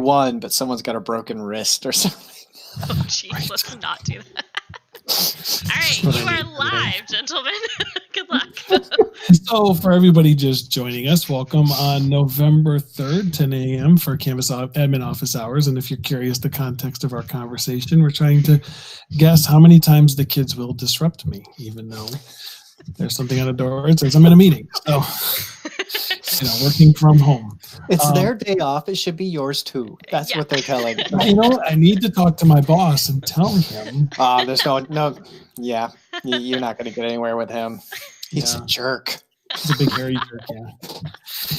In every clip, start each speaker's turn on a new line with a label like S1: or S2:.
S1: 1, but someone's got a broken wrist or something.
S2: Oh, jeez, let's not do that. All right, you are live, gentlemen. Good luck.
S3: So for everybody just joining us, welcome on November 3rd, 10 a.m. for Canvas admin office hours. And if you're curious the context of our conversation, we're trying to guess how many times the kids will disrupt me, even though there's something on the door. It says I'm in a meeting. So, working from home.
S1: It's their day off. It should be yours too. That's what they're telling me.
S3: I need to talk to my boss and tell him.
S1: There's no. Yeah, you're not going to get anywhere with him. He's a jerk.
S3: He's a big hairy jerk, yeah.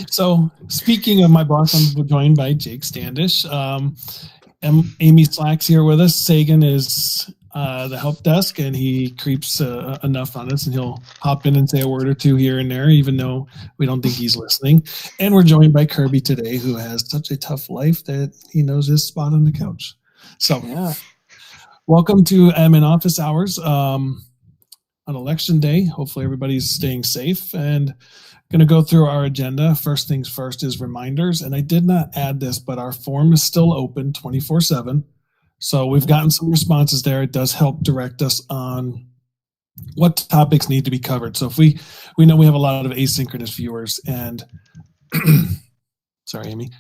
S3: So speaking of my boss, I'm joined by Jake Standish. Amy Slack's here with us. Sagan is the help desk, and he creeps enough on us, and he'll hop in and say a word or two here and there, even though we don't think he's listening. And we're joined by Kirby today, who has such a tough life that he knows his spot on the couch. So welcome to admin office hours on election day. Hopefully everybody's staying safe, and going to go through our agenda. First things first is reminders, and I did not add this, but our form is still open 24/7. So we've gotten some responses there. It does help direct us on what topics need to be covered. So if we know we have a lot of asynchronous viewers, and sorry, Amy,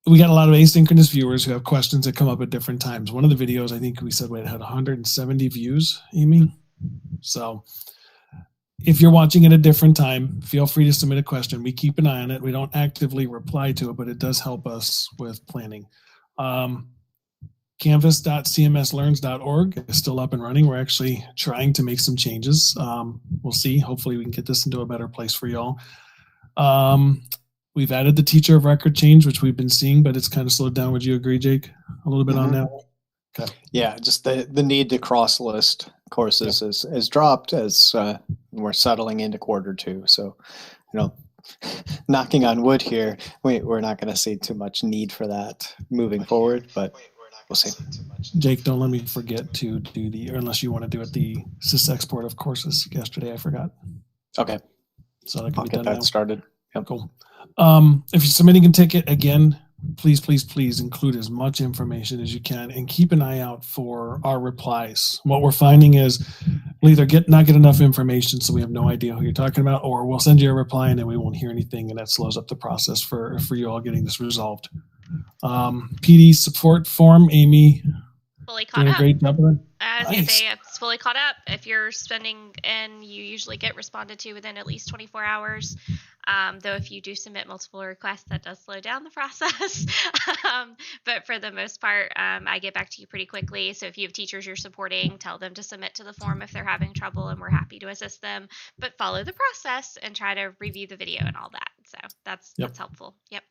S3: we got a lot of asynchronous viewers who have questions that come up at different times. One of the videos, I think we said it had 170 views, Amy. So if you're watching at a different time, feel free to submit a question. We keep an eye on it. We don't reply to it, but it does help us with planning. Canvas.cmslearns.org is still up and running. We're actually trying to make some changes. We'll see. Hopefully we can get this into a better place for y'all. We've added the teacher of record change, which we've been seeing, but it's kind of slowed down. Would you agree, Jake? A little bit on that? Okay.
S1: Yeah, just the need to cross-list courses is dropped as we're settling into Q2. So, knocking on wood here, we're not going to see too much need for that moving forward, but we'll see.
S3: Jake, don't let me forget to do unless you want to do it, the sys export of courses. Yesterday I forgot.
S1: Okay.
S3: So that can
S1: I'll
S3: be
S1: get
S3: done
S1: that
S3: now.
S1: started. Yep.
S3: Cool. If you're submitting a ticket, again, please include as much information as you can, and keep an eye out for our replies. What we're finding is we'll either not get enough information, so we have no idea who you're talking about, or we'll send you a reply and then we won't hear anything, and that slows up the process for you all getting this resolved. PD support form, Amy,
S2: fully caught
S3: doing
S2: up.
S3: a great job of it.
S2: I was going to say it's fully caught up. If you're spending, and you usually get responded to within at least 24 hours. Though if you do submit multiple requests, that does slow down the process. But for the most part, I get back to you pretty quickly. So if you have teachers you're supporting, tell them to submit to the form if they're having trouble, and we're happy to assist them. But follow the process and try to review the video and all that. So that's helpful. Yep.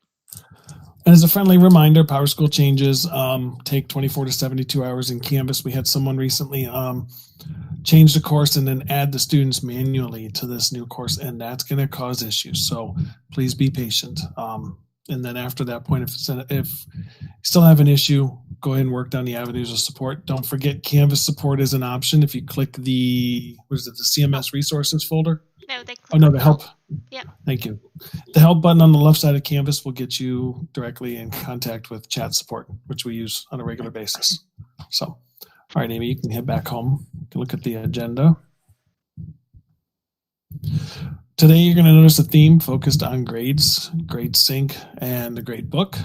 S3: And as a friendly reminder, PowerSchool changes take 24 to 72 hours in Canvas. We had someone recently change the course and then add the students manually to this new course, and that's going to cause issues. So please be patient. And then after that point, if you still have an issue, go ahead and work down the avenues of support. Don't forget Canvas support is an option. If you click the CMS resources folder.
S2: No,
S3: the help.
S2: Yeah.
S3: Thank you. The help button on the left side of Canvas will get you directly in contact with chat support, which we use on a regular basis. So, all right, Amy, you can head back home. You can look at the agenda. Today, you're going to notice a theme focused on grades, Grade Sync, and the grade book.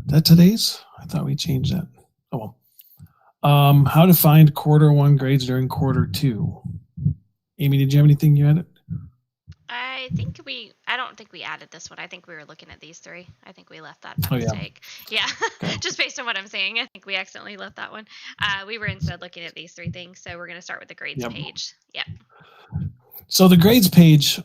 S3: That today's? I thought we changed that. Oh, well. How to find Q1 grades during Q2. Amy, did you have anything you added?
S2: I don't think we added this one. I think we were looking at these three. I think we left that by mistake. Yeah.
S3: Okay.
S2: Just based on what I'm saying, I think we accidentally left that one. We were instead looking at these three things. So we're going to start with the grades page. Yep.
S3: So the grades page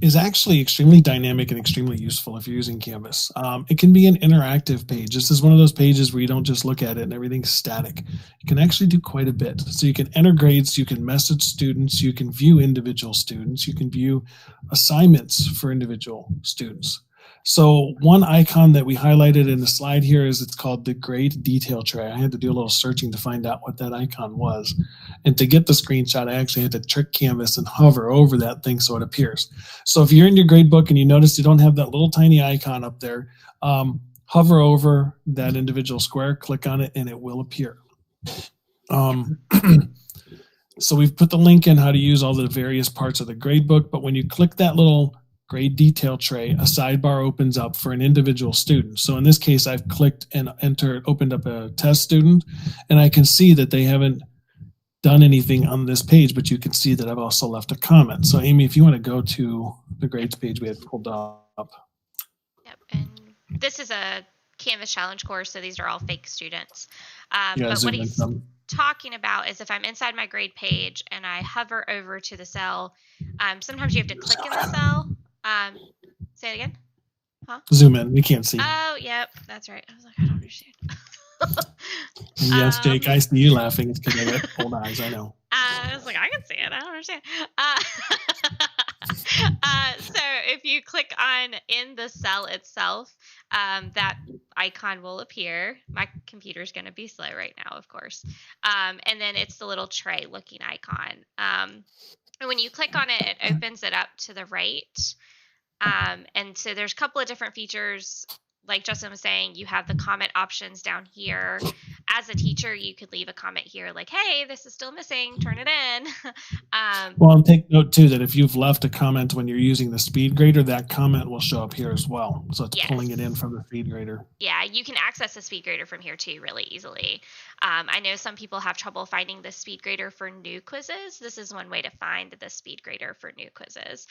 S3: is actually extremely dynamic and extremely useful if you're using Canvas. It can be an interactive page. This is one of those pages where you don't just look at it and everything's static. You can actually do quite a bit. So you can enter grades, you can message students, you can view individual students, you can view assignments for individual students. So one icon that we highlighted in the slide here is it's called the grade detail tray. I had to do a little searching to find out what that icon was. And to get the screenshot, I actually had to trick Canvas and hover over that thing so it appears. So if you're in your grade book and you notice you don't have that little tiny icon up there, hover over that individual square, click on it, and it will appear. So we've put the link in how to use all the various parts of the grade book, but when you click that little grade detail tray, a sidebar opens up for an individual student. So in this case, I've clicked and opened up a test student, and I can see that they haven't done anything on this page, but you can see that I've also left a comment. So Amy, if you want to go to the grades page we had pulled up.
S2: Yep, and this is a Canvas challenge course, so these are all fake students.
S3: Yeah,
S2: but
S3: zoom
S2: what
S3: in
S2: he's
S3: some.
S2: talking about is if I'm inside my grade page and I hover over to the cell, sometimes you have to click in the cell. Say it again.
S3: Zoom in. We can't see.
S2: Oh, yep, that's right. I was like, I don't understand.
S3: And yes, Jake, I see you laughing. It's because I got old eyes. I know.
S2: I was like, I can see it. I don't understand. So if you click on in the cell itself, that icon will appear. My computer's going to be slow right now, of course. And then it's the little tray looking icon. And when you click on it, it opens it up to the right. And so there's a couple of different features. Like Justin was saying, you have the comment options down here. As a teacher, you could leave a comment here like, hey, this is still missing, turn it in.
S3: Well, and take note too that if you've left a comment when you're using the speed grader, that comment will show up here as well. So it's pulling it in from the speed grader.
S2: Yeah, you can access the speed grader from here too really easily. I know some people have trouble finding the speed grader for new quizzes. This is one way to find the speed grader for new quizzes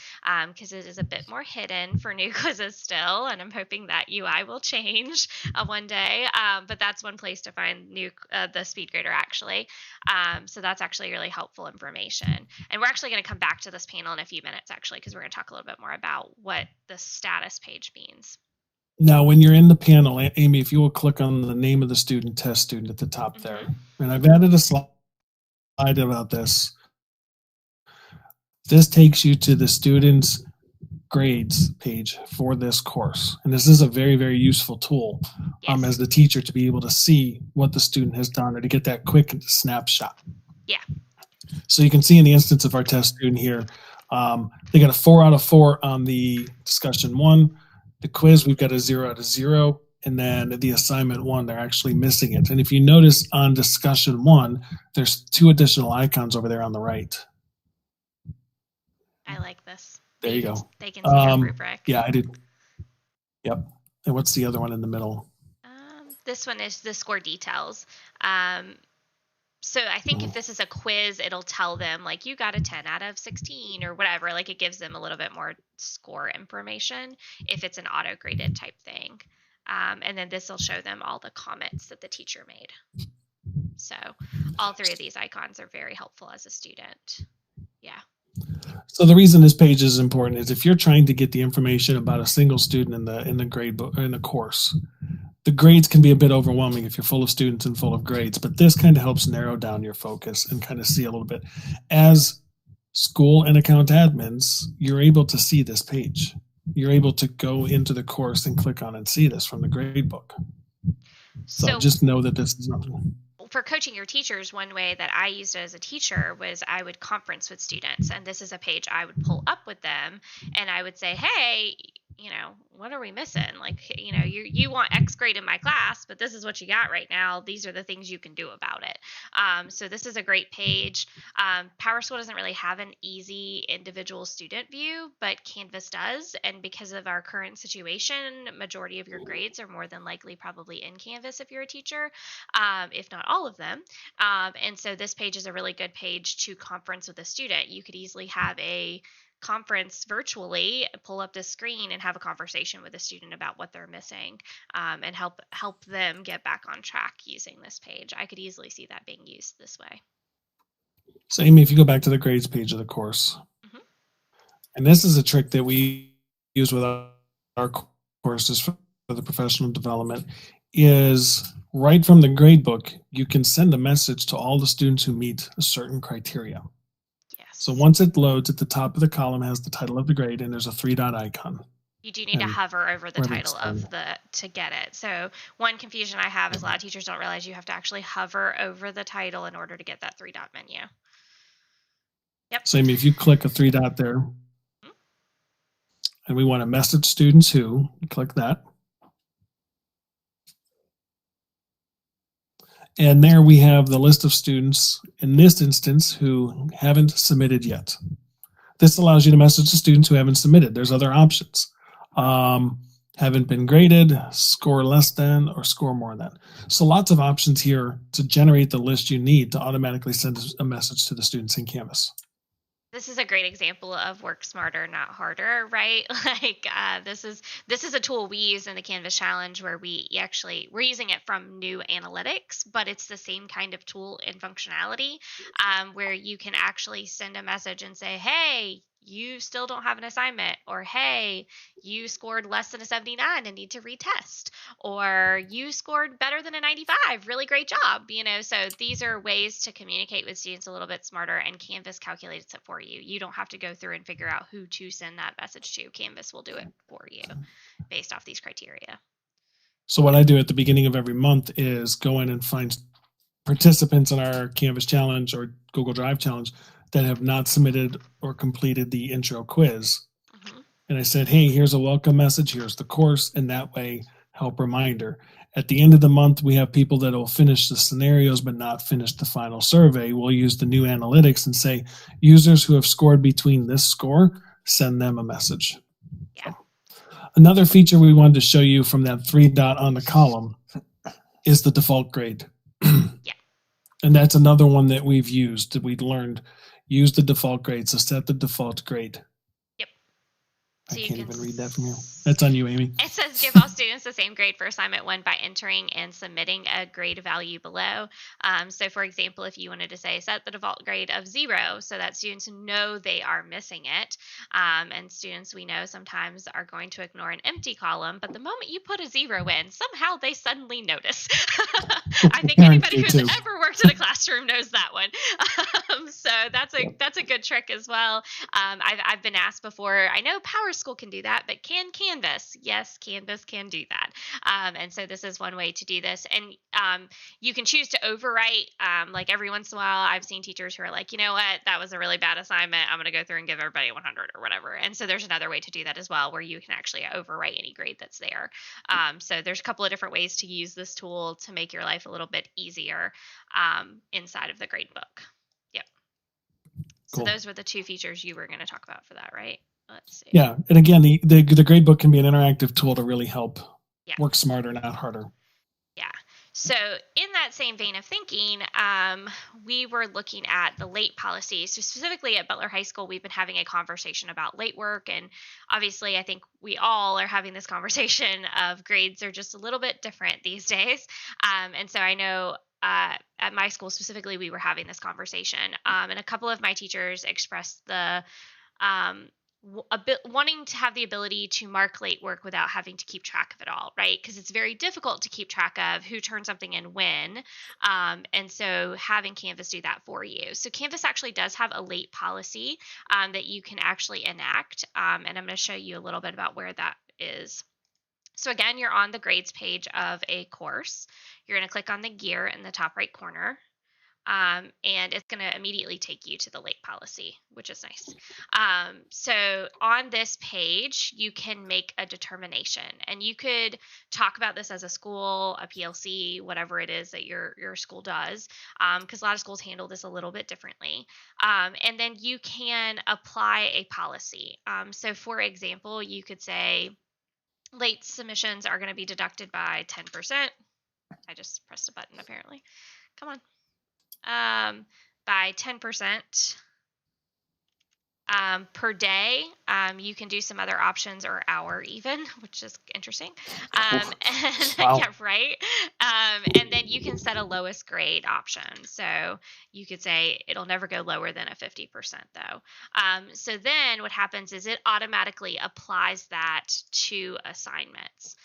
S2: because it is a bit more hidden for new quizzes still, and I'm hoping that UI will change one day. But that's one place to find the speed grader actually. So that's actually really helpful information. And we're actually going to come back to this panel in a few minutes actually because we're going to talk a little bit more about what the status page means.
S3: Now, when you're in the panel, Amy, if you will click on the name of the student, test student at the top there, and I've added a slide about this. This takes you to the student's grades page for this course. And this is a very, very useful tool as the teacher to be able to see what the student has done or to get that quick snapshot.
S2: Yeah.
S3: So you can see in the instance of our test student here, they got a 4 out of 4 on the discussion 1. The quiz, we've got a 0 out of 0. And then the assignment 1, they're actually missing it. And if you notice on discussion 1, there's 2 additional icons over there on the right.
S2: I like this.
S3: There you go.
S2: They can see our rubric.
S3: Yeah, I did. Yep. And what's the other one in the middle?
S2: This one is the score details. So I think if this is a quiz, it'll tell them like you got a 10 out of 16 or whatever. Like it gives them a little bit more score information if it's an auto-graded type thing. And then this will show them all the comments that the teacher made. So all 3 of these icons are very helpful as a student. Yeah.
S3: So the reason this page is important is if you're trying to get the information about a single student in the grade book in the course, the grades can be a bit overwhelming if you're full of students and full of grades, but this kind of helps narrow down your focus and kind of see a little bit. As school and account admins, you're able to see this page. You're able to go into the course and click on and see this from the grade book. So just know that this is nothing.
S2: For coaching your teachers, one way that I used it as a teacher was I would conference with students, and this is a page I would pull up with them, and I would say, hey, what are we missing? Like, you want X grade in my class, but this is what you got right now. These are the things you can do about it. So this is a great page. PowerSchool doesn't really have an easy individual student view, but Canvas does. And because of our current situation, majority of your grades are more than likely probably in Canvas if you're a teacher, if not all of them. And so this page is a really good page to conference with a student. You could easily have a conference virtually, pull up the screen and have a conversation with a student about what they're missing, and help them get back on track using this page. I could easily see that being used this way.
S3: So Amy, if you go back to the grades page of the course, and this is a trick that we use with our courses for the professional development, is right from the grade book, you can send a message to all the students who meet a certain criteria. So once it loads, at the top of the column has the title of the grade, and there's a 3-dot icon.
S2: You do need to
S3: And
S2: hover over the
S3: where it's
S2: title of
S3: done.
S2: to get it. So one confusion I have is a lot of teachers don't realize you have to actually hover over the title in order to get that 3-dot menu. Yep.
S3: So Amy, if you click a 3-dot there, and we want to message students who, you click that. And there we have the list of students, in this instance, who haven't submitted yet. This allows you to message the students who haven't submitted. There's other options. Haven't been graded, score less than, or score more than. So lots of options here to generate the list you need to automatically send a message to the students in Canvas.
S2: This is a great example of work smarter, not harder, right? Like this is a tool we use in the Canvas Challenge where we're using it from New Analytics, but it's the same kind of tool and functionality where you can actually send a message and say, hey, you still don't have an assignment, or hey, you scored less than a 79 and need to retest, or you scored better than a 95, really great job. So these are ways to communicate with students a little bit smarter, and Canvas calculates it for you. You don't have to go through and figure out who to send that message to. Canvas will do it for you based off these criteria.
S3: So what I do at the beginning of every month is go in and find participants in our Canvas Challenge or Google Drive Challenge that have not submitted or completed the intro quiz. Mm-hmm. And I said, hey, here's a welcome message, here's the course, and that way help reminder. At the end of the month, we have people that will finish the scenarios but not finish the final survey. We'll use the New Analytics and say, users who have scored between this score, send them a message.
S2: Yeah.
S3: Another feature we wanted to show you from that 3-dot on the column is the default grade.
S2: Yeah.
S3: And that's another one that we've used, that we've learned. Use the default grade, so set the default grade.
S2: Yep.
S3: So I can't even read that from here. That's on you, Amy.
S2: It says give all students the same grade for assignment 1 by entering and submitting a grade value below. So for example, if you wanted to say set the default grade of 0 so that students know they are missing it, and students we know sometimes are going to ignore an empty column, but the moment you put a 0 in, somehow they suddenly notice. I think anybody who's ever worked in a classroom knows that one. So that's a good trick as well. I've been asked before, I know PowerSchool can do that, but can Canvas? Yes, Canvas can do that. And so this is one way to do this. And you can choose to overwrite. Like every once in a while, I've seen teachers who are like, you know what, that was a really bad assignment. I'm going to go through and give everybody 100 or whatever. And so there's another way to do that as well, where you can actually overwrite any grade that's there. So there's a couple of different ways to use this tool to make your life a little bit easier inside of the gradebook. Yep.
S3: Cool.
S2: So those were the 2 features you were going to talk about for that, right? Let's see.
S3: Yeah, and again, the gradebook can be an interactive tool to really help work smarter, not harder.
S2: Yeah. So in that same vein of thinking, we were looking at the late policy. So specifically at Butler High School, we've been having a conversation about late work. And obviously, I think we all are having this conversation of grades are just a little bit different these days. And so I know at my school specifically, we were having this conversation. And a couple of my teachers expressed the wanting to have the ability to mark late work without having to keep track of it all, right? Because it's very difficult to keep track of who turned something in when. And so having Canvas do that for you. So Canvas actually does have a late policy that you can actually enact. And I'm going to show you a little bit about where that is. So again, you're on the grades page of a course. You're going to click on the gear in the top right corner. And it's going to immediately take you to the late policy, which is nice. So on this page, you can make a determination, and you could talk about this as a school, a PLC, whatever it is that your school does, because a lot of schools handle this a little bit differently. And then you can apply a policy. So for example, you could say late submissions are going to be deducted by 10%. I just pressed a button, apparently. Come on. By 10% per day. You can do some other options, or hour even, which is interesting.
S3: Wow.
S2: Yeah, right. And then you can set a lowest grade option. So you could say it'll never go lower than a 50% though. So then what happens is it automatically applies that to assignments.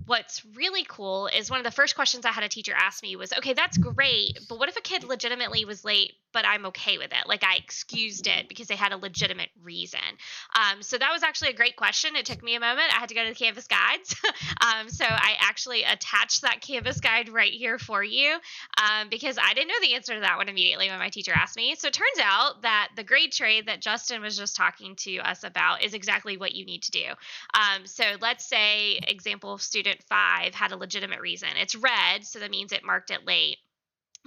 S2: What's really cool is one of the first questions I had a teacher ask me was, okay, that's great, but what if a kid legitimately was late, but I'm okay with it? Like I excused it because they had a legitimate reason. So that was actually a great question. It took me a moment. I had to go to the Canvas guides. So I actually attached that Canvas guide right here for you because I didn't know the answer to that one immediately when my teacher asked me. So it turns out that the grade trade that Justin was just talking to us about is exactly what you need to do. So let's say example student 5 had a legitimate reason. It's red, so that means it marked it late.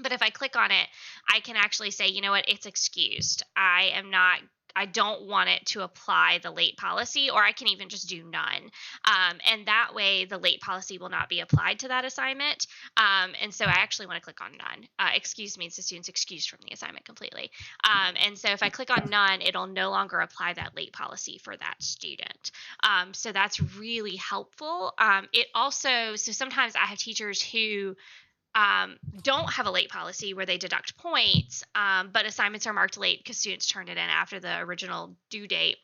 S2: But if I click on it, I can actually say, you know what, it's excused. I don't want it to apply the late policy, or I can even just do none. And that way the late policy will not be applied to that assignment. And so I actually want to click on none. Excuse means the student's excused from the assignment completely. And so if I click on none, it'll no longer apply that late policy for that student. So that's really helpful. It also, so sometimes I have teachers who don't have a late policy where they deduct points, but assignments are marked late because students turned it in after the original due date.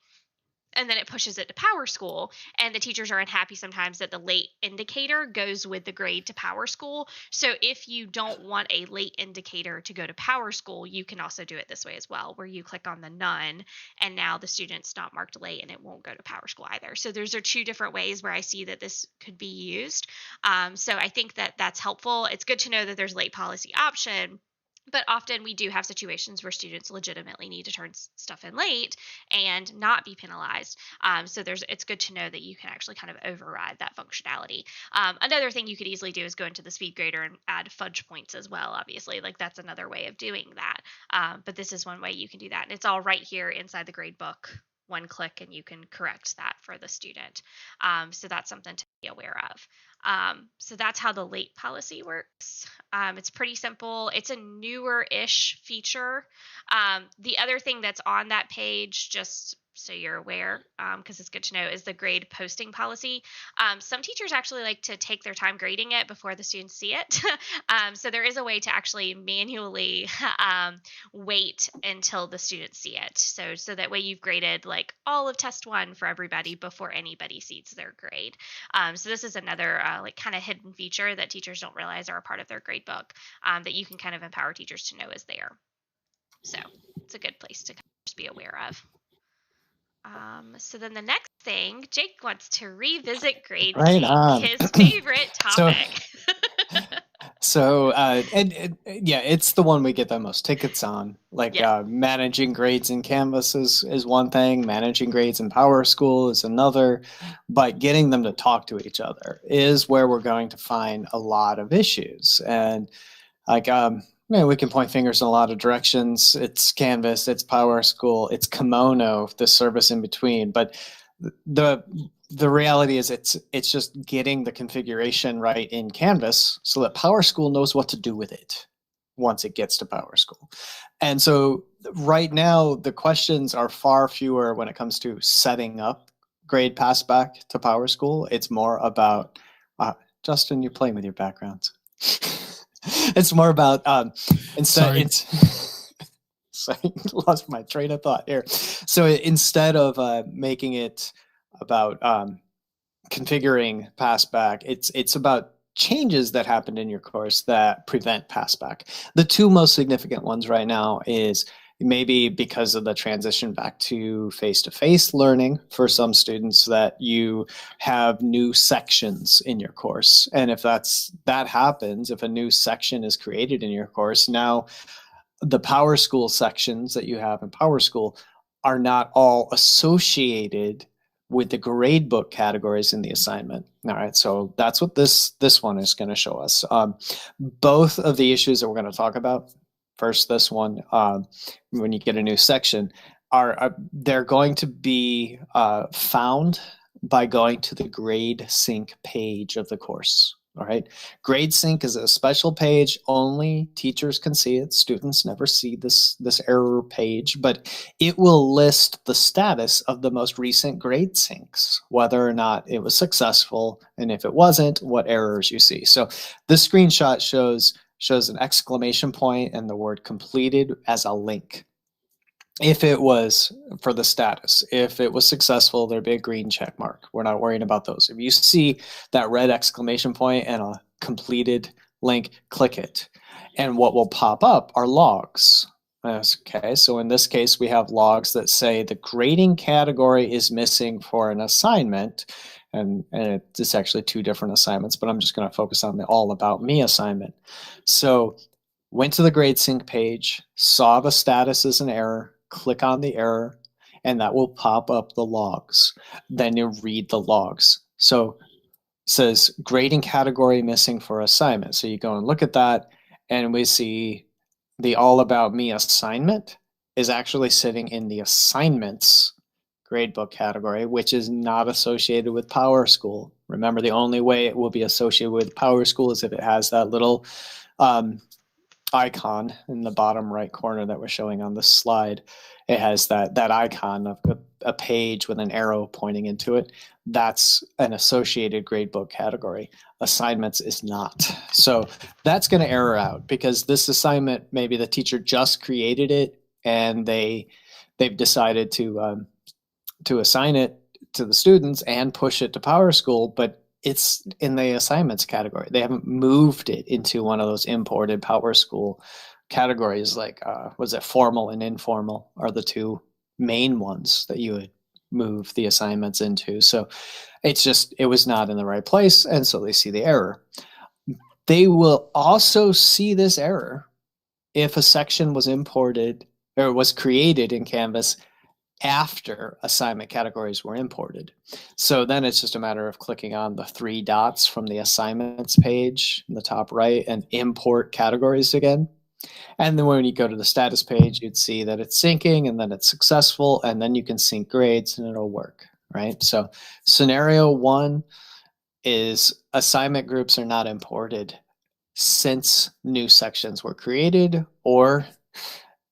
S2: And then it pushes it to PowerSchool, and the teachers are unhappy sometimes that the late indicator goes with the grade to PowerSchool. So if you don't want a late indicator to go to PowerSchool, you can also do it this way as well, where you click on the none, and now the student's not marked late and it won't go to PowerSchool either. So those are two different ways where I see that this could be used. So I think that that's helpful. It's good to know that there's a late policy option. But often we do have situations where students legitimately need to turn stuff in late and not be penalized. So it's good to know that you can actually kind of override that functionality. Another thing you could easily do is go into the speed grader and add fudge points as well, obviously. Like that's another way of doing that. But this is one way you can do that. And it's all right here inside the grade book. One click and you can correct that for the student. So that's something to be aware of. So that's how the late policy works. It's pretty simple. It's a newer-ish feature. The other thing that's on that page, just so you're aware, because it's good to know, is the grade posting policy. Some teachers actually like to take their time grading it before the students see it. So there is a way to actually manually wait until the students see it. So that way you've graded like all of test 1 for everybody before anybody sees their grade. So this is another like kind of hidden feature that teachers don't realize are a part of their grade book that you can kind of empower teachers to know is there. So it's a good place to just be aware of. So then the next thing, Jake wants to revisit grade sync, his favorite topic.
S1: Yeah, it's the one we get the most tickets on. Like managing grades in Canvas is one thing, managing grades in PowerSchool is another, but getting them to talk to each other is where we're going to find a lot of issues. And like, we can point fingers in a lot of directions. It's Canvas, it's PowerSchool, it's Kimono, the service in between. But the reality is it's just getting the configuration right in Canvas so that PowerSchool knows what to do with it once it gets to PowerSchool. And so right now, the questions are far fewer when it comes to setting up grade passback to PowerSchool. It's more about, Justin, you're playing with your backgrounds. It's more about I lost my train of thought here. So instead of making it about configuring passback, it's about changes that happened in your course that prevent passback. The two most significant ones right now is maybe because of the transition back to face-to-face learning for some students that you have new sections in your course. And if that happens, if a new section is created in your course, now the PowerSchool sections that you have in PowerSchool are not all associated with the gradebook categories in the assignment. All right, so that's what this one is going to show us. Both of the issues that we're going to talk about, first this one, when you get a new section, they're going to be found by going to the grade sync page of the course. All right. GradeSync is a special page. Only teachers can see it. Students never see this error page, but it will list the status of the most recent grade syncs, whether or not it was successful, and if it wasn't, what errors you see. So this screenshot shows an exclamation point and the word completed as a link. If it was for the status, if it was successful, there'd be a green check mark. We're not worrying about those. If you see that red exclamation point and a completed link, click it. And what will pop up are logs. Okay, so in this case, we have logs that say the grading category is missing for an assignment. And it's actually 2 different assignments, but I'm just going to focus on the All About Me assignment. So went to the GradeSync page, saw the status as an error, click on the error, and that will pop up the logs. Then you read the logs. So it says grading category missing for assignment. So you go and look at that, and we see the All About Me assignment is actually sitting in the assignments gradebook category, which is not associated with PowerSchool. Remember, the only way it will be associated with PowerSchool is if it has that little icon in the bottom right corner that we're showing on this slide. It has that icon of a page with an arrow pointing into it. That's an associated gradebook category. Assignments is not. So that's going to error out because this assignment, maybe the teacher just created it and they've decided to assign it to the students and push it to PowerSchool, but it's in the assignments category. They haven't moved it into one of those imported PowerSchool categories like, was it formal and informal are the 2 main ones that you would move the assignments into. So it was not in the right place. And so they see the error. They will also see this error if a section was imported or was created in Canvas after assignment categories were imported. So then it's just a matter of clicking on the 3 dots from the assignments page in the top right and import categories again. And then when you go to the status page, you'd see that it's syncing and then it's successful, and then you can sync grades and it'll work, right? So scenario 1 is assignment groups are not imported since new sections were created, or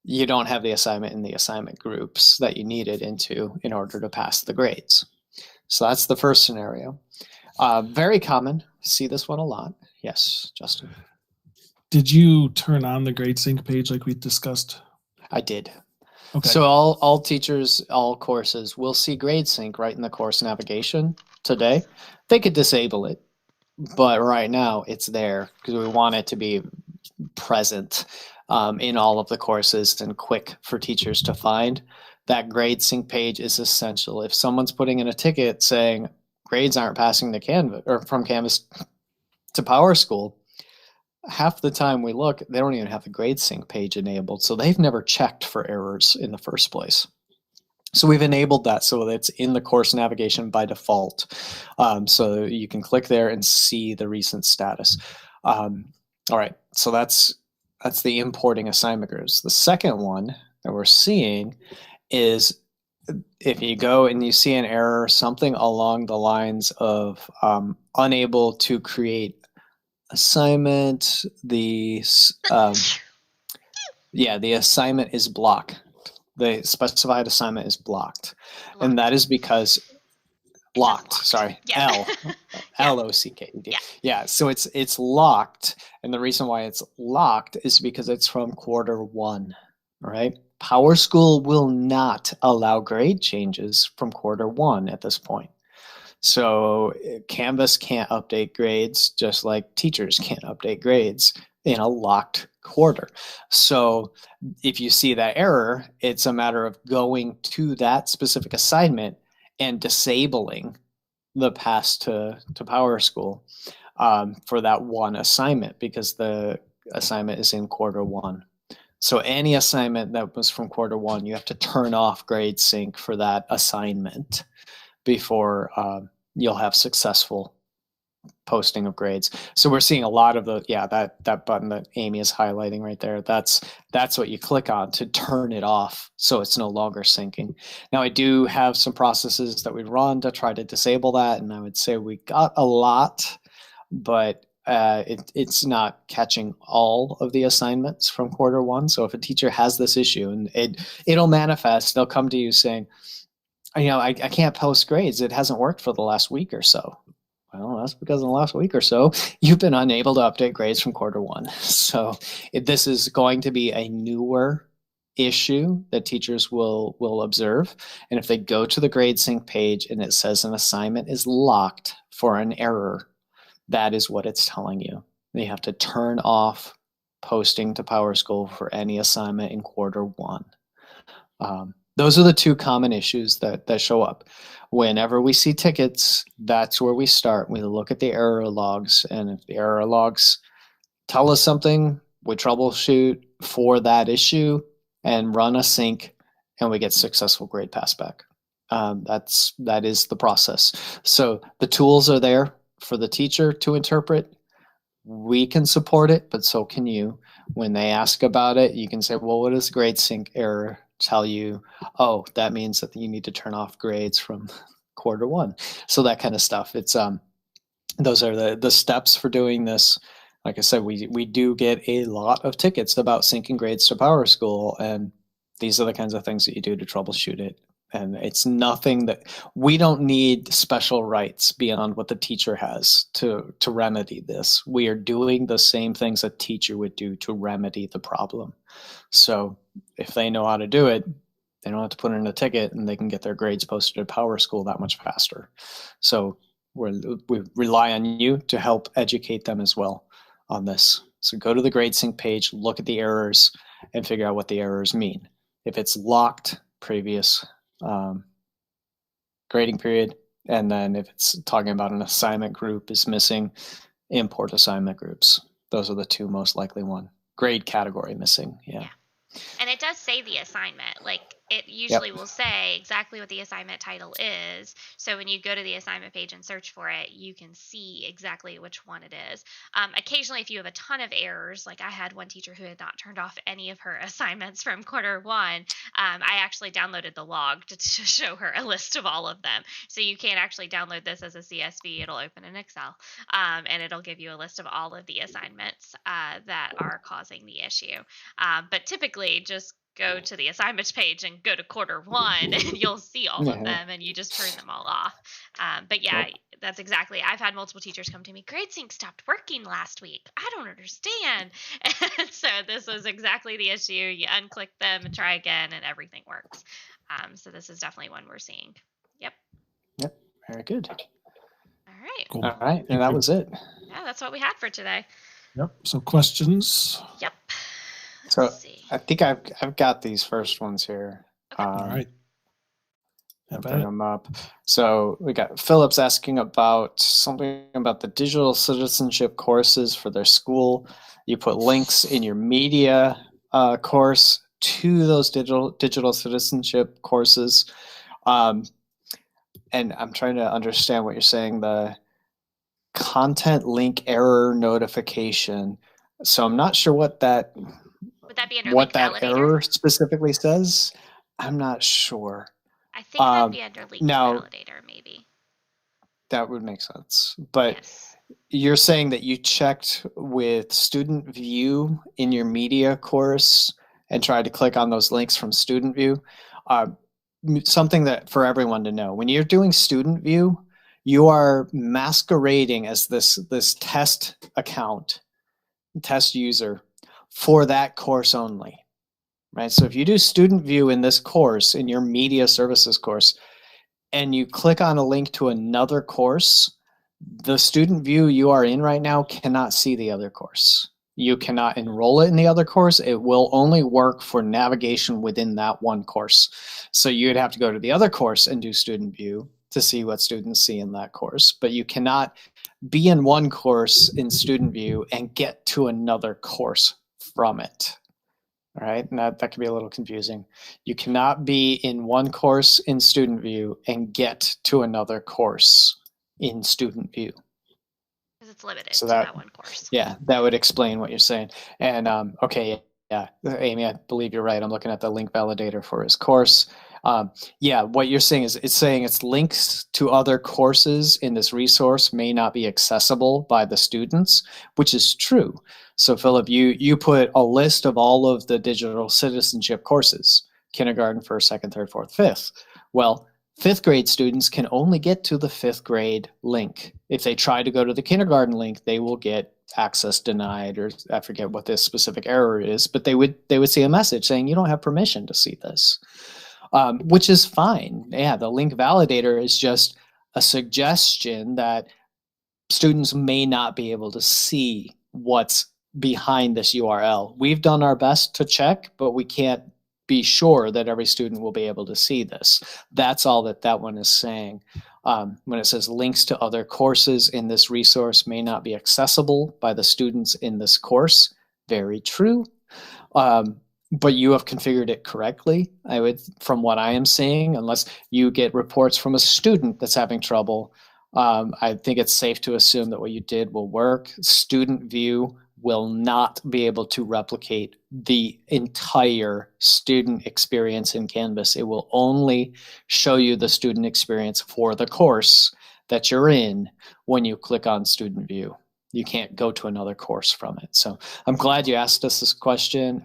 S1: you don't have the assignment in the assignment groups that you needed in order to pass the grades. So that's the first scenario. Very common. See this one a lot. Yes, Justin.
S3: Did you turn on the GradeSync page like we discussed?
S1: I did.
S3: Okay.
S1: So all teachers, all courses will see GradeSync right in the course navigation today. They could disable it, but right now it's there because we want it to be present in all of the courses and quick for teachers to find. That GradeSync page is essential. If someone's putting in a ticket saying grades aren't passing the Canvas or from Canvas to PowerSchool, half the time we look, they don't even have the GradeSync page enabled. So they've never checked for errors in the first place. So we've enabled that so that it's in the course navigation by default. So you can click there and see the recent status. All right, so that's the importing assignment groups. The second one that we're seeing is if you go and you see an error, something along the lines of unable to create assignment, the assignment is blocked. The specified assignment is blocked. And that is because locked. Sorry.
S2: Yeah.
S1: L-O-C-K-E-D.
S2: Yeah.
S1: Yeah. So it's locked. And the reason why it's locked is because it's from quarter 1. All right. PowerSchool will not allow grade changes from quarter 1 at this point. So Canvas can't update grades just like teachers can't update grades in a locked quarter. So if you see that error, it's a matter of going to that specific assignment and disabling the pass to PowerSchool for that one assignment because the assignment is in quarter 1. So any assignment that was from quarter 1, you have to turn off GradeSync for that assignment before you'll have successful posting of grades. So we're seeing a lot of that button that Amy is highlighting right there. That's what you click on to turn it off so it's no longer syncing. Now I do have some processes that we run to try to disable that, and I would say we got a lot, but it's not catching all of the assignments from quarter one. So if a teacher has this issue and it'll manifest, they'll come to you saying, I can't post grades. It hasn't worked for the last week or so. Well, that's because in the last week or so, you've been unable to update grades from quarter one. So this is going to be a newer issue that teachers will observe. And if they go to the GradeSync page and it says an assignment is locked for an error, that is what it's telling you. They have to turn off posting to PowerSchool for any assignment in quarter one. Those are the two common issues that show up. Whenever we see tickets, that's where we start. We look at the error logs, and if the error logs tell us something, we troubleshoot for that issue and run a sync, and we get successful grade passback. That is the process. So the tools are there for the teacher to interpret. We can support it, but so can you. When they ask about it, you can say, well, what does GradeSync error tell you? Oh, that means that you need to turn off grades from quarter one. So that kind of stuff. It's those are the steps for doing this. Like I said, we do get a lot of tickets about syncing grades to PowerSchool, and these are the kinds of things that you do to troubleshoot it. And it's nothing that we don't need special rights beyond what the teacher has to remedy this. We are doing the same things a teacher would do to remedy the problem. So if they know how to do it, they don't have to put in a ticket, and they can get their grades posted at PowerSchool that much faster. So we rely on you to help educate them as well on this. So go to the GradeSync page, look at the errors, and figure out what the errors mean. If it's locked, previous grading period, and then if it's talking about an assignment group is missing, import assignment groups. Those are the two most likely one. Grade category missing, yeah.
S2: And it does say the assignment. Like, it usually will say exactly what the assignment title is. So when you go to the assignment page and search for it, you can see exactly which one it is. Occasionally, if you have a ton of errors, like I had one teacher who had not turned off any of her assignments from quarter one, I actually downloaded the log to show her a list of all of them. So you can actually download this as a CSV. It'll open in Excel, and it'll give you a list of all of the assignments that are causing the issue. But typically, just go to the assignments page and go to quarter one, and you'll see all of them, and you just turn them all off. But yeah, that's exactly. I've had multiple teachers come to me. GradeSync stopped working last week. I don't understand. And so this was exactly the issue. You unclick them and try again, and everything works. So this is definitely one we're seeing. Yep.
S1: Very good.
S2: All right.
S3: Cool.
S1: All right, and that was it.
S2: Yeah, that's what we had for today.
S3: Yep. So questions?
S2: Yep.
S1: So
S2: Let's see.
S1: I think I've got these first ones here.
S3: All right.
S1: I'll bring them up. So we got Phillips asking about something about the digital citizenship courses for their school. You put links in your media course to those digital citizenship courses. And I'm trying to understand what you're saying, the content link error notification. So I'm not sure what that
S2: Would that be under
S1: what
S2: Link
S1: that
S2: Validator?
S1: error specifically says. I'm not sure.
S2: I think that'd be under Link
S1: now-
S2: Validator, maybe.
S1: That would make sense. But
S2: Yes.
S1: you're saying that you checked with Student View in your media course and tried to click on those links from Student View. Something that for everyone to know, when you're doing Student View, you are masquerading as this test account, test user for that course only, right? So if you do Student View in this course, in your media services course, and you click on a link to another course, the Student View you are in right now cannot see the other course. You cannot enroll it in the other course. It will only work for navigation within that one course. So you'd have to go to the other course and do Student View to see what students see in that course. But you cannot be in one course in Student View and get to another course from it. All right, and that can be a little confusing. You cannot be in one course in Student View and get to another course in Student View.
S2: Because it's limited
S1: So
S2: to
S1: that-
S2: that one course.
S1: Yeah, that would explain what you're saying. And okay, yeah, Amy, I believe you're right. I'm looking at the link validator for his course. Yeah, what you're saying is it's saying its links to other courses in this resource may not be accessible by the students, which is true. So Philip, you put a list of all of the digital citizenship courses, kindergarten, first, second, third, fourth, fifth. Well, fifth grade students can only get to the fifth grade link. If they try to go to the kindergarten link, they will get access denied, or I forget what this specific error is, but they would see a message saying you don't have permission to see this, which is fine. Yeah, the link validator is just a suggestion that students may not be able to see what's behind this URL. We've done our best to check, but we can't be sure that every student will be able to see this. That's all that one is saying. When it says links to other courses in this resource may not be accessible by the students in this course, very true. But you have configured it correctly, from what I am seeing, unless you get reports from a student that's having trouble. I think it's safe to assume that what you did will work. Student view will not be able to replicate the entire student experience in Canvas. It will only show you the student experience for the course that you're in when you click on student view. You can't go to another course from it. So I'm glad you asked us this question.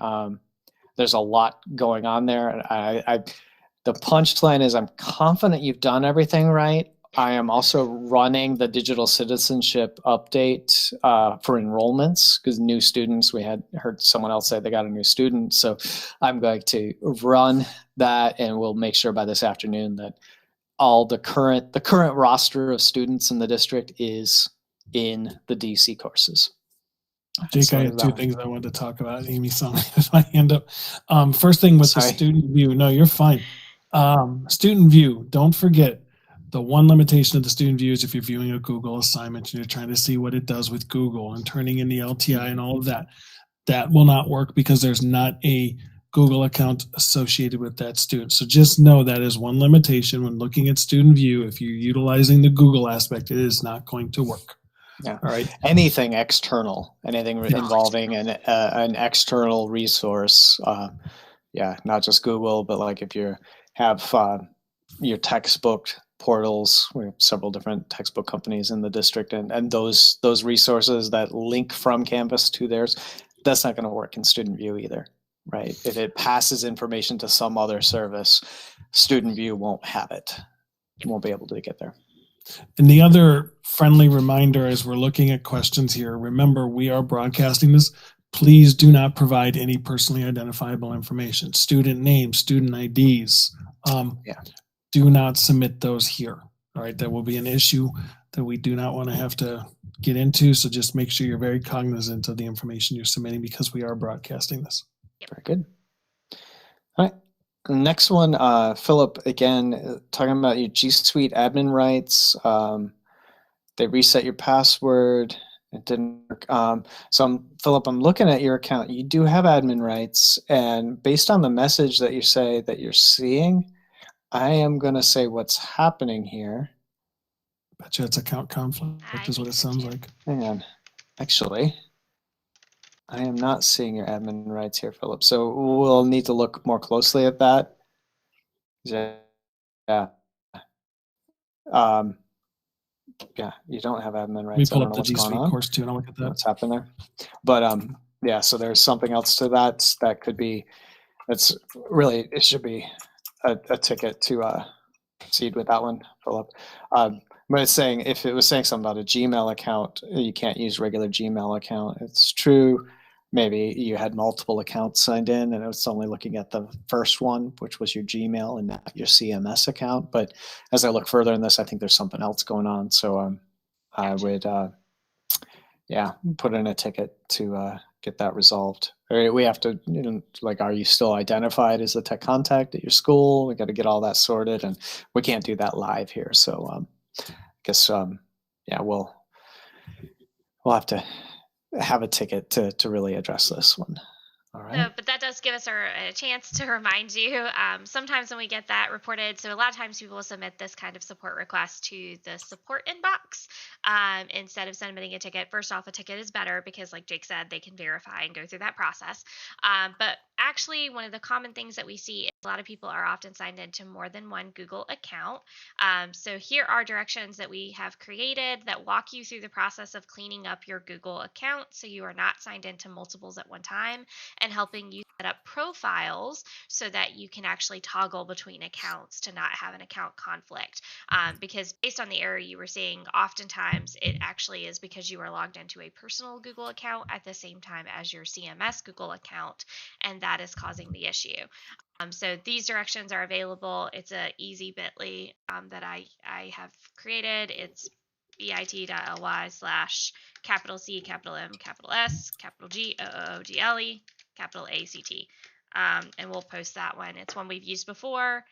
S1: There's a lot going on there. The punchline is I'm confident you've done everything right. I am also running the digital citizenship update for enrollments, because new students, we had heard someone else say they got a new student. So I'm going to run that, and we'll make sure by this afternoon that all the current roster of students in the district is in the DC courses.
S3: Jake, I have two things I wanted to talk about. Amy saw my hand up. First thing with the student view. No, you're fine. Student view, don't forget, the one limitation of the student view is if you're viewing a Google assignment and you're trying to see what it does with Google and turning in the LTI and all of that, that will not work because there's not a Google account associated with that student. So just know that is one limitation when looking at student view. If you're utilizing the Google aspect, it is not going to work.
S1: Yeah. All right. Anything external, anything involving an external resource. Not just Google, but like if you have your textbook portals, we have several different textbook companies in the district, and those resources that link from Canvas to theirs, that's not going to work in Student View either, right? If it passes information to some other service, Student View won't have it. You won't be able to get there.
S3: And the other friendly reminder as we're looking at questions here, remember we are broadcasting this. Please do not provide any personally identifiable information, student names, student IDs. Do not submit those here. All right, that will be an issue that we do not want to have to get into. So just make sure you're very cognizant of the information you're submitting because we are broadcasting this.
S1: Very good. All right. Next one, Philip, again, talking about your G Suite admin rights. They reset your password. It didn't work. Philip, I'm looking at your account. You do have admin rights. And based on the message that you say that you're seeing, I am going to say what's happening here.
S3: Bet you it's account conflict is what it sounds like.
S1: Hang on. Actually, I am not seeing your admin rights here, Philip. So we'll need to look more closely at that. Yeah. You don't have admin rights.
S3: We pull up the G Suite course too, and I'll look at that.
S1: What's happened there? But so there's something else to that. That could be. It should be a ticket to proceed with that one, Philip. But it's saying if it was saying something about a Gmail account, you can't use regular Gmail account. It's true. Maybe you had multiple accounts signed in and it was only looking at the first one, which was your Gmail and not your CMS account. But as I look further in this, I think there's something else going on. So I would, put in a ticket to get that resolved. We have to, are you still identified as a tech contact at your school? We got to get all that sorted, and we can't do that live here. So I guess, we'll have to have a ticket to really address this one. All right.
S2: But that does give us a chance to remind you. Sometimes when we get that reported, so a lot of times people will submit this kind of support request to the support inbox instead of submitting a ticket. First off, a ticket is better because, like Jake said, they can verify and go through that process. But actually, one of the common things that we see is a lot of people are often signed into more than one Google account. So here are directions that we have created that walk you through the process of cleaning up your Google account so you are not signed into multiples at one time, and helping you set up profiles so that you can actually toggle between accounts to not have an account conflict. Because based on the error you were seeing, oftentimes it actually is because you are logged into a personal Google account at the same time as your CMS Google account, and that is causing the issue. So these directions are available. It's a easy bit.ly that I have created. It's bit.ly/capital C, capital M, capital S, capital G, OOOGLE, capital ACT. And we'll post that one. It's one we've used before,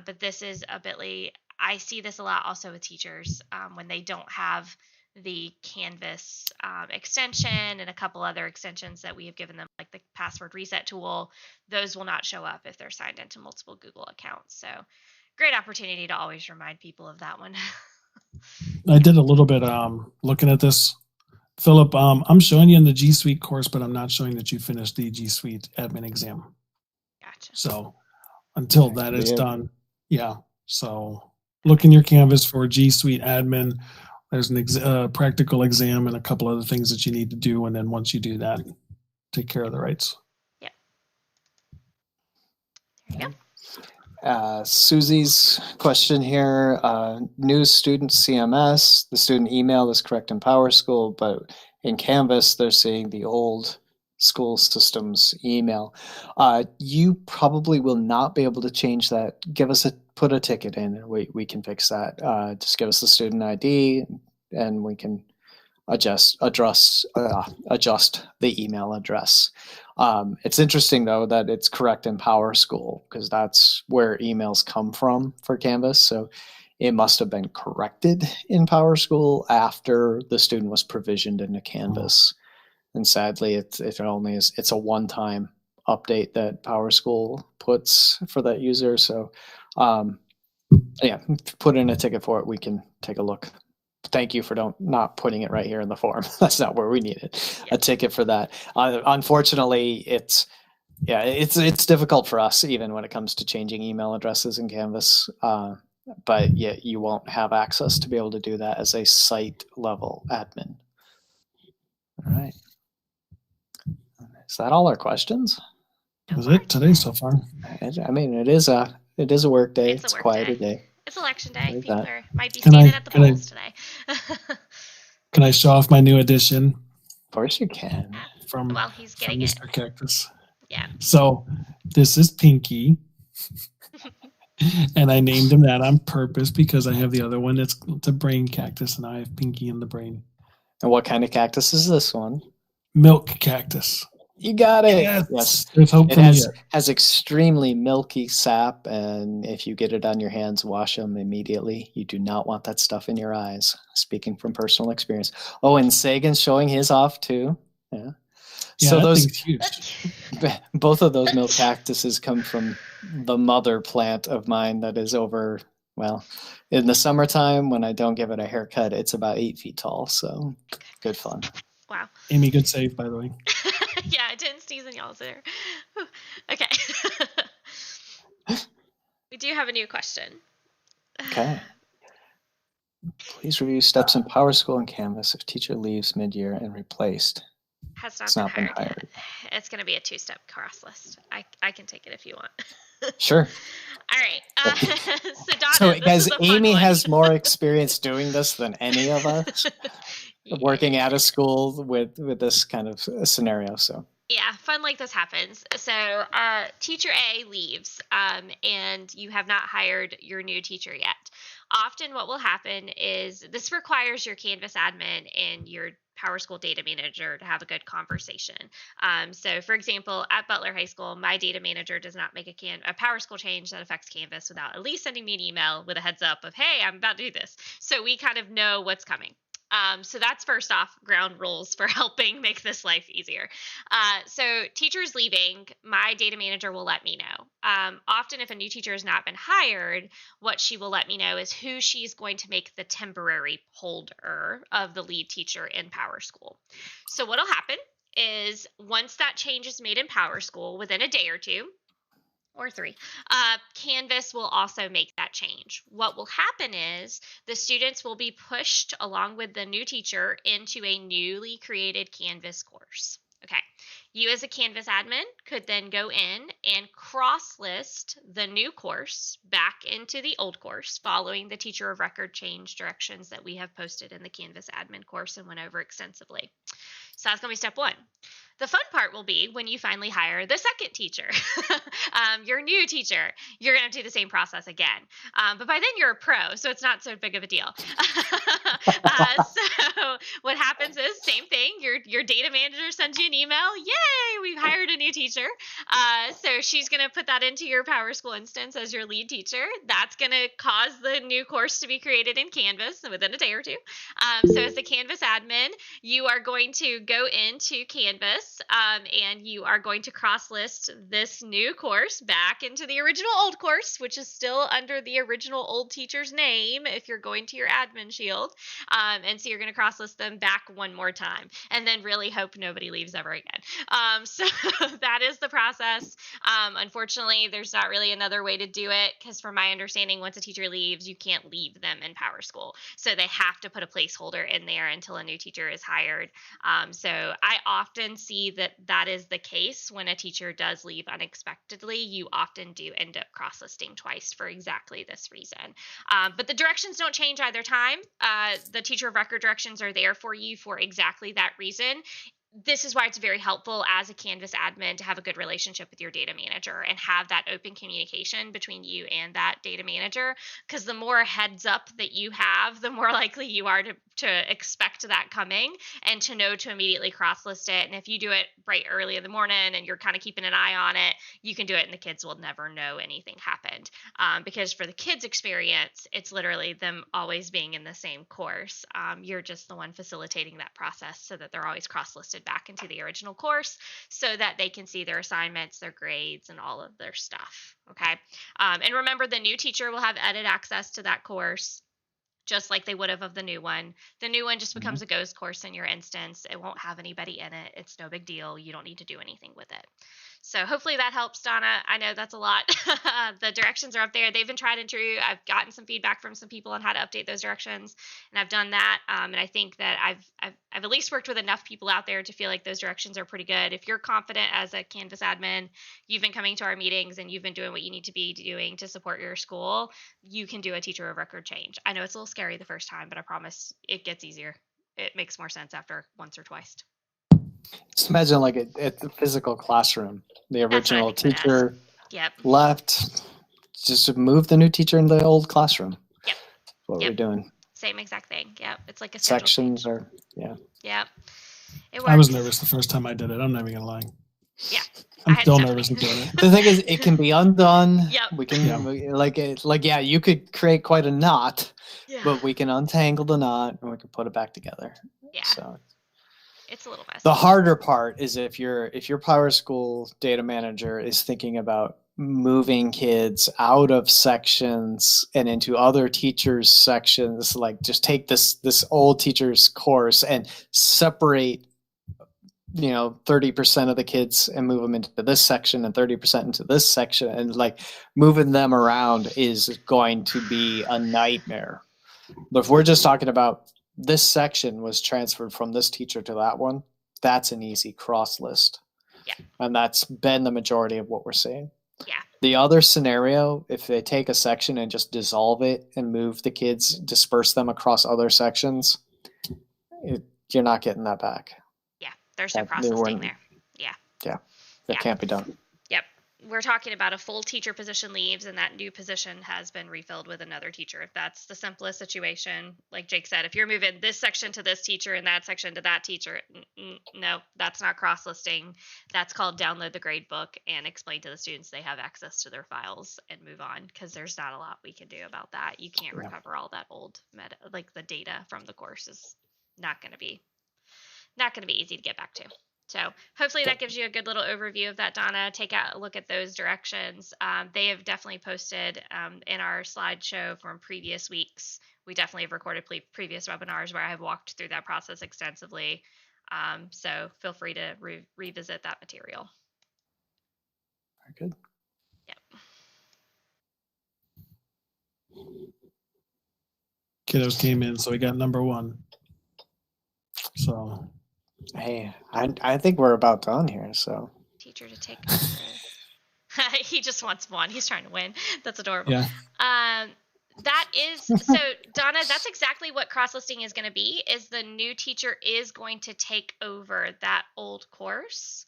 S2: but this is a bit.ly. I see this a lot also with teachers when they don't have the Canvas extension and a couple other extensions that we have given them, like the password reset tool. Those will not show up if they're signed into multiple Google accounts. So great opportunity to always remind people of that one.
S3: I did a little bit looking at this. Philip, I'm showing you in the G Suite course, but I'm not showing that you finished the G Suite admin exam.
S2: Gotcha.
S3: So until that is done, yeah. So look in your Canvas for G Suite admin. There's an practical exam and a couple other things that you need to do. And then once you do that, take care of the rights.
S2: Yep. There you go.
S1: Susie's question here, new student CMS, the student email is correct in PowerSchool, but in Canvas, they're seeing the old school systems email. You probably will not be able to change that. Put a ticket in, and we can fix that. Just give us the student ID, and we can adjust the email address. It's interesting though that it's correct in PowerSchool, because that's where emails come from for Canvas. So it must have been corrected in PowerSchool after the student was provisioned into Canvas. And sadly, it's a one-time update that PowerSchool puts for that user. So yeah, put in a ticket for it. We can take a look. Thank you for not putting it right here in the form. That's not where we need it. A ticket for that. Unfortunately, it's difficult for us even when it comes to changing email addresses in Canvas. But yeah, you won't have access to be able to do that as a site level admin. All right. Is that all our questions?
S3: Is it today so far?
S1: I mean, it is a work day. It's a quieter day.
S2: It's election day.
S1: Like
S2: People
S1: that.
S2: might be standing at the polls today.
S3: Can I show off my new addition
S1: Of course you can.
S2: Well, he's
S3: from
S2: getting it.
S3: Mr. Cactus?
S2: Yeah.
S3: So this is Pinky. And I named him that on purpose because I have the other one that's the brain cactus, and I have Pinky in the brain.
S1: And what kind of cactus is this one?
S3: Milk cactus.
S1: You got it.
S3: Yes. There's hope
S1: It
S3: for me.
S1: has extremely milky sap, and if you get it on your hands, wash them immediately. You do not want that stuff in your eyes. Speaking from personal experience. Oh, and Sagan's showing his off too. Yeah.
S3: Yeah,
S1: So
S3: that thing's huge.
S1: both of those milk cactuses come from the mother plant of mine that is over, well, in the summertime when I don't give it a haircut, it's about 8 feet tall. So good fun.
S2: Wow.
S3: Amy, good save, by the way.
S2: Yeah, I didn't sneeze in y'all's there. Okay. We do have a new question.
S1: Okay. Please review steps in PowerSchool and Canvas if teacher leaves mid-year and replaced.
S2: Has
S1: It's
S2: not
S1: not
S2: been
S1: been
S2: hired yet. It's going to be a 2-step cross list. I can take it if you want.
S1: Sure.
S2: All right. So Donna,
S1: So
S2: this
S1: guys,
S2: is a fun
S1: Amy
S2: one.
S1: has more experience doing this than any of us working at a school with this kind of scenario. So
S2: Yeah, fun like this happens. So teacher A leaves and you have not hired your new teacher yet. Often what will happen is this requires your Canvas admin and your PowerSchool data manager to have a good conversation. So for example, at Butler High School, my data manager does not make a PowerSchool change that affects Canvas without at least sending me an email with a heads up of, hey, I'm about to do this. So we kind of know what's coming. So that's first off ground rules for helping make this life easier. So teachers leaving, my data manager will let me know. Often if a new teacher has not been hired, what she will let me know is who she's going to make the temporary holder of the lead teacher in PowerSchool. So what'll happen is once that change is made in PowerSchool within a day or two, or 3, Canvas will also make that change. What will happen is the students will be pushed along with the new teacher into a newly created Canvas course. Okay, you as a Canvas admin could then go in and cross-list the new course back into the old course following the teacher of record change directions that we have posted in the Canvas admin course and went over extensively. So that's going to be step 1. The fun part will be when you finally hire the second teacher, your new teacher. You're going to do the same process again. But by then you're a pro, so it's not so big of a deal. So what happens is same thing. Your data manager sends you an email. Yay, we've hired a new teacher. So she's going to put that into your PowerSchool instance as your lead teacher. That's going to cause the new course to be created in Canvas within a day or two. So as the Canvas admin, you are going to go into Canvas and you are going to cross-list this new course back into the original old course, which is still under the original old teacher's name if you're going to your admin shield. And so you're going to cross-list them back one more time and then really hope nobody leaves ever again. So that is the process. Unfortunately, there's not really another way to do it because from my understanding, once a teacher leaves, you can't leave them in PowerSchool. So they have to put a placeholder in there until a new teacher is hired. So I often see that is the case when a teacher does leave unexpectedly. You often do end up cross-listing twice for exactly this reason. But the directions don't change either time. The teacher of record directions are there for you for exactly that reason. This is why it's very helpful as a Canvas admin to have a good relationship with your data manager and have that open communication between you and that data manager. Because the more heads up that you have, the more likely you are to expect that coming and to know to immediately cross-list it. And if you do it right early in the morning and you're kind of keeping an eye on it, you can do it and the kids will never know anything happened. Because for the kids' experience, it's literally them always being in the same course. You're just the one facilitating that process so that they're always cross-listed back into the original course so that they can see their assignments, their grades, and all of their stuff. Okay. And remember, the new teacher will have edit access to that course just like they would have of the new one. The new one just becomes a ghost course in your instance. It won't have anybody in it. It's no big deal. You don't need to do anything with it. So hopefully that helps, Donna. I know that's a lot. The directions are up there. They've been tried and true. I've gotten some feedback from some people on how to update those directions, and I've done that. And I think that I've at least worked with enough people out there to feel like those directions are pretty good. If you're confident as a Canvas admin, you've been coming to our meetings and you've been doing what you need to be doing to support your school, you can do a teacher of record change. I know it's a little scary the first time, but I promise it gets easier. It makes more sense after once or twice.
S1: Just imagine like at the physical classroom, the original teacher left, just to move the new teacher in the old classroom.
S2: Yep.
S1: What we're doing.
S2: Same exact thing. Yep. It's like a
S1: sections are, yeah.
S2: Yep.
S3: I was nervous the first time I did it. I'm not even gonna lie.
S2: Yeah.
S3: I'm still nervous of doing it.
S1: The thing is, it can be undone.
S2: Yep.
S1: We can you could create quite a knot, but we can untangle the knot and we can put it back together.
S2: Yeah.
S1: So
S2: it's a little messy.
S1: The harder part is if your PowerSchool data manager is thinking about moving kids out of sections and into other teachers' sections, like just take this old teacher's course and separate 30% of the kids and move them into this section and 30% into this section, and like moving them around is going to be a nightmare. But if we're just talking about this section was transferred from this teacher to that one, that's an easy cross list.
S2: Yeah.
S1: And that's been the majority of what we're seeing.
S2: Yeah.
S1: The other scenario, if they take a section and just dissolve it and move the kids, disperse them across other sections, you're not getting that back.
S2: Yeah. There's no processing there. Yeah.
S1: Yeah. It can't be done.
S2: Yep. We're talking about a full teacher position leaves and that new position has been refilled with another teacher. If that's the simplest situation, like Jake said, if you're moving this section to this teacher and that section to that teacher, no, that's not cross-listing. That's called download the grade book and explain to the students they have access to their files and move on, because there's not a lot we can do about that. You can't recover all that old the data from the course is not going to be easy to get back to. So hopefully that gives you a good little overview of that, Donna. Take a look at those directions. They have definitely posted in our slideshow from previous weeks. We definitely have recorded previous webinars where I have walked through that process extensively. So feel free to revisit that material.
S1: Very good.
S2: Yep.
S3: Kiddos came in, so we got number 1. So
S1: Hey, I think we're about done here. So
S2: Teacher to take over. He just wants one. He's trying to win. That's adorable.
S3: yeah,
S2: That is so, Donna. That's exactly what cross-listing is going to be. Is the new teacher is going to take over that old course.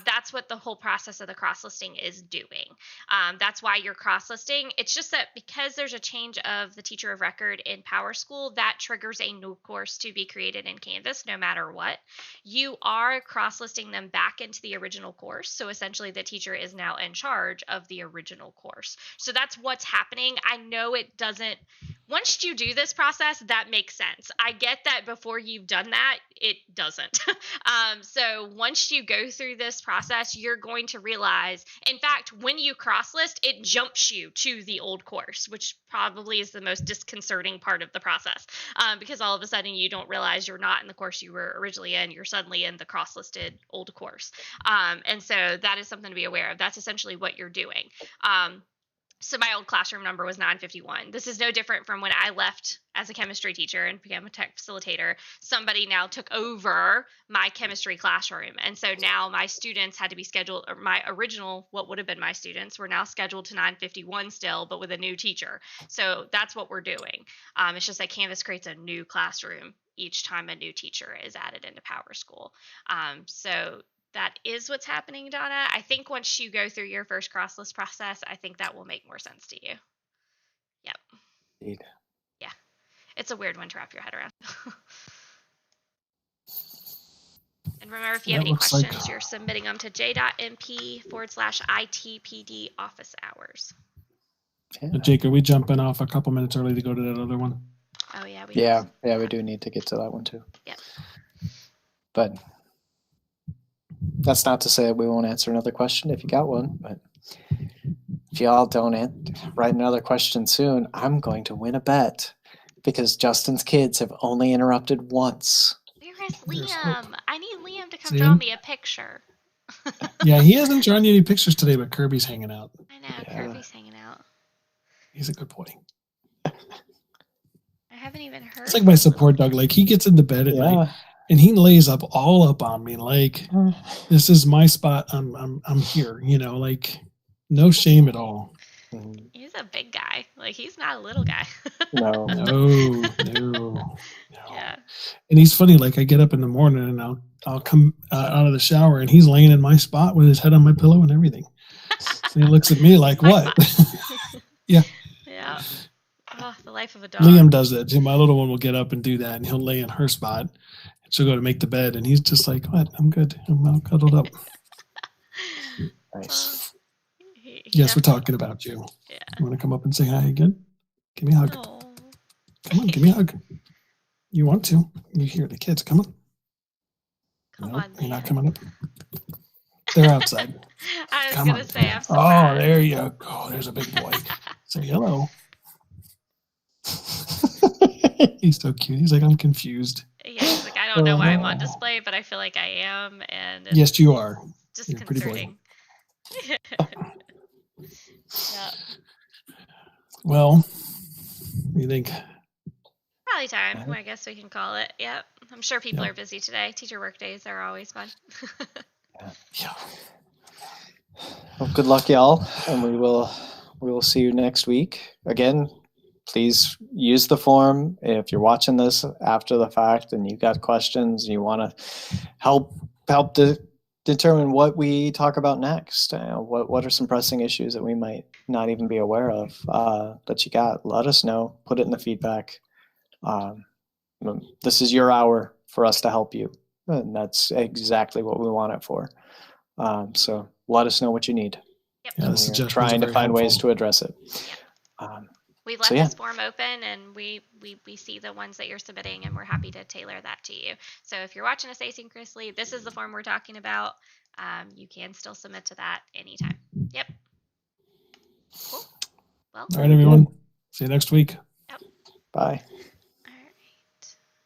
S2: That's what the whole process of the cross-listing is doing. That's why you're cross-listing. It's just that because there's a change of the teacher of record in PowerSchool, that triggers a new course to be created in Canvas no matter what. You are cross-listing them back into the original course. So essentially the teacher is now in charge of the original course. So that's what's happening. I know it doesn't, once you do this process, that makes sense. I get that before you've done that, it doesn't. So once you go through this process, you're going to realize, in fact, when you cross list, it jumps you to the old course, which probably is the most disconcerting part of the process, because all of a sudden you don't realize you're not in the course you were originally in. You're suddenly in the cross listed old course. And so that is something to be aware of. That's essentially what you're doing. So my old classroom number was 951. This is no different from when I left as a chemistry teacher and became a tech facilitator. Somebody now took over my chemistry classroom. And so now my students had to be scheduled, or my original, what would have been my students, were now scheduled to 951 still, but with a new teacher. So that's what we're doing. It's just that Canvas creates a new classroom each time a new teacher is added into PowerSchool. So that is what's happening, Donna. I think once you go through your first crosslist process, I think that will make more sense to you. Yep.
S1: indeed.
S2: Yeah. It's a weird one to wrap your head around. And remember, if you have
S3: That
S2: any
S3: looks like-
S2: questions, you're submitting them to j.mp/ITPD office hours.
S1: Yeah.
S3: Jake, are we jumping off a couple minutes early to go to that other one?
S2: Oh, yeah.
S1: Yeah, we do need to get to that one too.
S2: Yep.
S1: But that's not to say that we won't answer another question if you got one. But if y'all don't write another question soon, I'm going to win a bet because Justin's kids have only interrupted once.
S2: Where is
S3: There's
S2: Liam? I need Liam to come
S3: See
S2: draw
S3: him?
S2: me a picture.
S3: Yeah, he hasn't drawn you any pictures today, but Kirby's hanging out.
S2: I know.
S1: Yeah.
S2: Kirby's hanging out.
S3: He's a good boy.
S2: I haven't even heard.
S3: It's like my support dog. Like he gets into bed at night and he lays up all up on me. Like this is my spot. I'm here. You know, like no shame at all.
S2: He's a big guy. Like he's not a little guy.
S1: No.
S3: No.
S2: Yeah.
S3: And he's funny. Like I get up in the morning and I'll come out of the shower and he's laying in my spot with his head on my pillow and everything. And he looks at me like, what? Yeah.
S2: Yeah. Oh, the life of a dog.
S3: Liam does that too. My little one will get up and do that, and he'll lay in her spot. And she'll go to make the bed, and he's just like, "What? I'm good. I'm all cuddled up."
S1: Nice.
S2: He
S3: Yes, we're
S2: definitely-
S3: talking about you.
S2: Yeah.
S3: You want to come up and say hi again? Give me a hug.
S2: Oh.
S3: Come on, give me a hug. You want to? You hear the kids? Come on.
S2: Come
S3: No,
S2: on,
S3: you're not
S2: Liam.
S3: coming up. They're outside.
S2: I was
S3: Come
S2: gonna
S3: on.
S2: say I'm
S3: Oh,
S2: surprised.
S3: there you go. There's a big boy. Say hello. He's so cute. He's like, I'm confused.
S2: Yeah, he's like, I don't know why I'm on display, but I feel like I am, and it's
S3: Yes, you are.
S2: just
S3: you're a pretty boy.
S2: concerning. Yeah,
S3: Well, you think?
S2: probably time. I guess we can call it. Yep. I'm sure people
S3: Yep.
S2: are busy today. Teacher work days are always fun.
S3: Yeah.
S1: Well, good luck, y'all, and we will see you next week. Again, please use the form if you're watching this after the fact and you've got questions and you want to help determine what we talk about next. What are some pressing issues that we might not even be aware of that you got? Let us know. Put it in the feedback. This is your hour for us to help you, and that's exactly what we want it for. So let us know what you need.
S2: Yep.
S3: Yeah, the
S1: We're
S3: suggestions are
S1: trying to
S3: very
S1: find ways
S3: helpful.
S1: to address it.
S2: We've left
S1: So, yeah.
S2: this form open, and we see the ones that you're submitting, and we're happy to tailor that to you. So if you're watching us asynchronously, this is the form we're talking about. You can still submit to that anytime. Yep. Cool. Well,
S3: All right, everyone. See you next week.
S1: Bye.